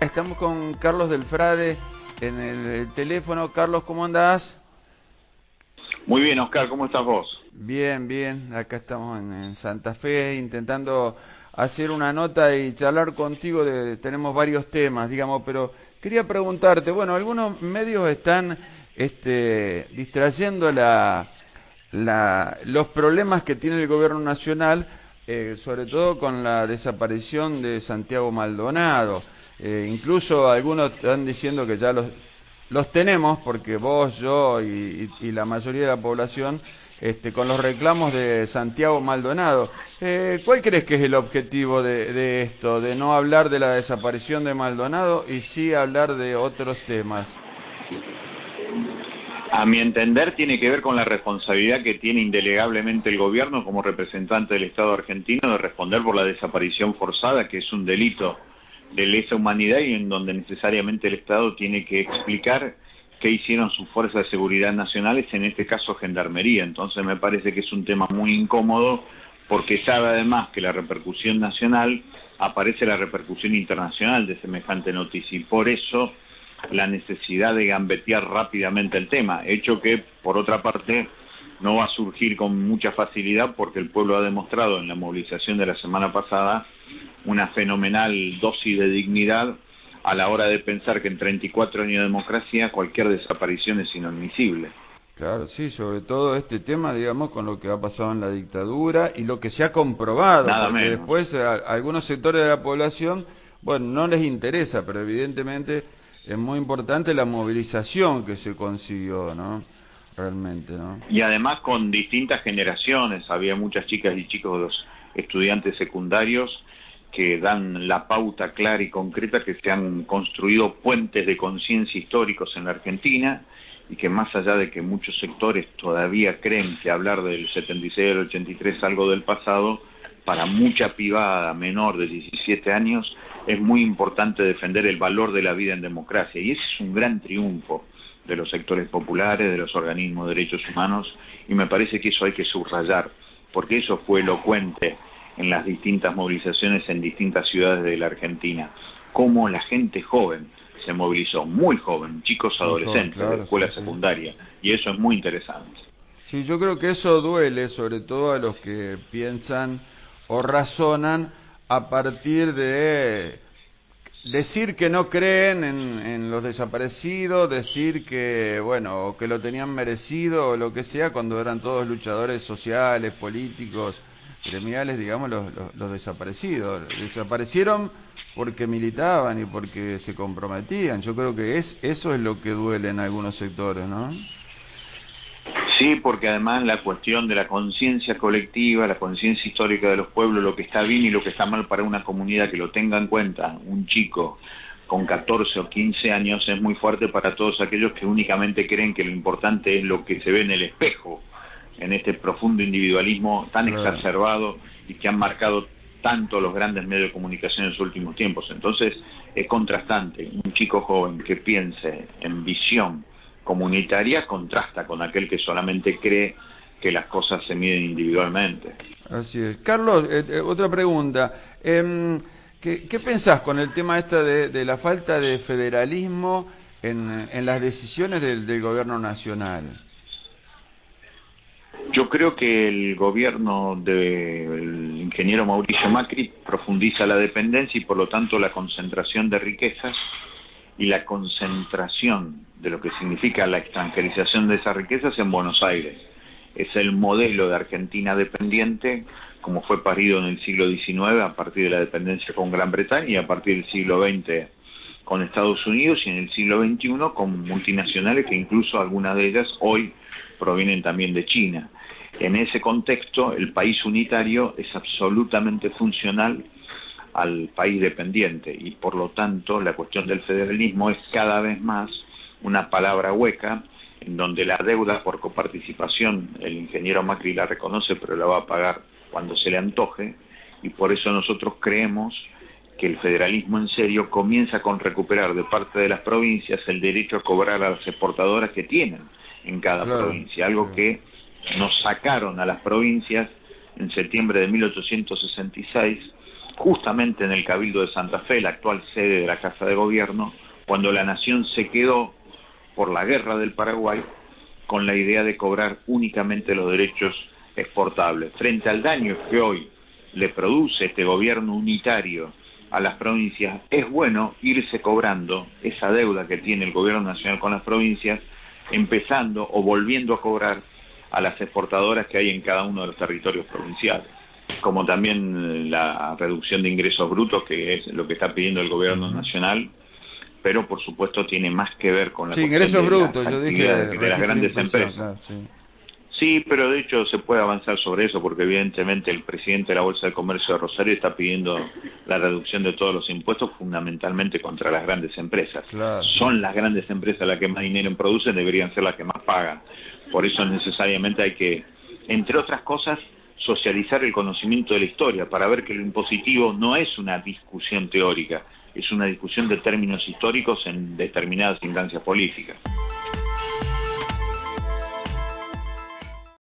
Estamos con Carlos del Frade en el teléfono. Carlos, ¿cómo andás? Muy bien, Oscar, ¿cómo estás vos? Bien, bien. Acá estamos en Santa Fe intentando hacer una nota y charlar contigo. Tenemos varios temas, digamos, pero quería preguntarte, bueno, algunos medios están distrayendo los problemas que tiene el gobierno nacional, sobre todo con la desaparición de Santiago Maldonado. Incluso algunos están diciendo que ya los tenemos, porque vos, yo y la mayoría de la población, con los reclamos de Santiago Maldonado. ¿Cuál crees que es el objetivo de esto? De no hablar de la desaparición de Maldonado y sí hablar de otros temas. A mi entender tiene que ver con la responsabilidad que tiene indelegablemente el gobierno como representante del Estado argentino de responder por la desaparición forzada, que es un delito de lesa humanidad y en donde necesariamente el Estado tiene que explicar qué hicieron sus fuerzas de seguridad nacionales, en este caso Gendarmería. Entonces me parece que es un tema muy incómodo porque sabe además que la repercusión nacional aparece la repercusión internacional de semejante noticia y por eso la necesidad de gambetear rápidamente el tema, hecho que, por otra parte, no va a surgir con mucha facilidad porque el pueblo ha demostrado en la movilización de la semana pasada una fenomenal dosis de dignidad a la hora de pensar que en 34 años de democracia cualquier desaparición es inadmisible. Claro, sí, sobre todo este tema, digamos, con lo que ha pasado en la dictadura y lo que se ha comprobado, Nada porque menos. después algunos sectores de la población, bueno, no les interesa, pero evidentemente es muy importante la movilización que se consiguió, ¿no? Realmente, ¿no? Y además con distintas generaciones, había muchas chicas y chicos, los estudiantes secundarios, que dan la pauta clara y concreta que se han construido puentes de conciencia históricos en la Argentina y que más allá de que muchos sectores todavía creen que hablar del 76 al 83 es algo del pasado, para mucha pibada menor de 17 años es muy importante defender el valor de la vida en democracia y ese es un gran triunfo de los sectores populares, de los organismos de derechos humanos, y me parece que eso hay que subrayar, porque eso fue elocuente en las distintas movilizaciones en distintas ciudades de la Argentina, cómo la gente joven se movilizó, muy joven, chicos Muy joven, adolescentes de claro, sí, escuela sí. secundaria, y eso es muy interesante. Sí, yo creo que eso duele, sobre todo a los que piensan o razonan a partir de decir que no creen en los desaparecidos, decir que, bueno, o que lo tenían merecido o lo que sea, cuando eran todos luchadores sociales, políticos, gremiales, digamos, los desaparecidos. Desaparecieron porque militaban y porque se comprometían. Yo creo que eso es lo que duele en algunos sectores, ¿no? Sí, porque además la cuestión de la conciencia colectiva, la conciencia histórica de los pueblos, lo que está bien y lo que está mal para una comunidad, que lo tenga en cuenta un chico con 14 o 15 años, es muy fuerte para todos aquellos que únicamente creen que lo importante es lo que se ve en el espejo, en este profundo individualismo tan Claro. exacerbado y que han marcado tanto los grandes medios de comunicación en los últimos tiempos. Entonces es contrastante, un chico joven que piense en visión comunitaria contrasta con aquel que solamente cree que las cosas se miden individualmente. Así es. Carlos, otra pregunta. ¿Qué pensás con el tema esta de la falta de federalismo en las decisiones del gobierno nacional? Yo creo que el gobierno del ingeniero Mauricio Macri profundiza la dependencia y por lo tanto la concentración de riquezas y la concentración de lo que significa la extranjerización de esas riquezas en Buenos Aires. Es el modelo de Argentina dependiente, como fue parido en el siglo XIX a partir de la dependencia con Gran Bretaña y a partir del siglo XX con Estados Unidos y en el siglo XXI con multinacionales que incluso algunas de ellas hoy provienen también de China. En ese contexto, el país unitario es absolutamente funcional al país dependiente y por lo tanto la cuestión del federalismo es cada vez más una palabra hueca en donde la deuda por coparticipación el ingeniero Macri la reconoce pero la va a pagar cuando se le antoje y por eso nosotros creemos que el federalismo en serio comienza con recuperar de parte de las provincias el derecho a cobrar a las exportadoras que tienen en cada Claro, provincia, sí. algo que nos sacaron a las provincias en septiembre de 1866 justamente en el Cabildo de Santa Fe, la actual sede de la Casa de Gobierno, cuando la nación se quedó por la guerra del Paraguay con la idea de cobrar únicamente los derechos exportables. Frente al daño que hoy le produce este gobierno unitario a las provincias, es bueno irse cobrando esa deuda que tiene el gobierno nacional con las provincias, empezando o volviendo a cobrar a las exportadoras que hay en cada uno de los territorios provinciales, como también la reducción de ingresos brutos, que es lo que está pidiendo el gobierno nacional, pero por supuesto tiene más que ver con la Sí, cuestión ingresos de brutos, las yo dije actividades de las registro de grandes impresión, empresas. claro, sí. Sí, pero de hecho se puede avanzar sobre eso, porque evidentemente el presidente de la Bolsa de Comercio de Rosario está pidiendo la reducción de todos los impuestos, fundamentalmente contra las grandes empresas. Claro. Son las grandes empresas las que más dinero producen, deberían ser las que más pagan. Por eso necesariamente hay que, entre otras cosas, socializar el conocimiento de la historia, para ver que lo impositivo no es una discusión teórica, es una discusión de términos históricos en determinadas instancias políticas.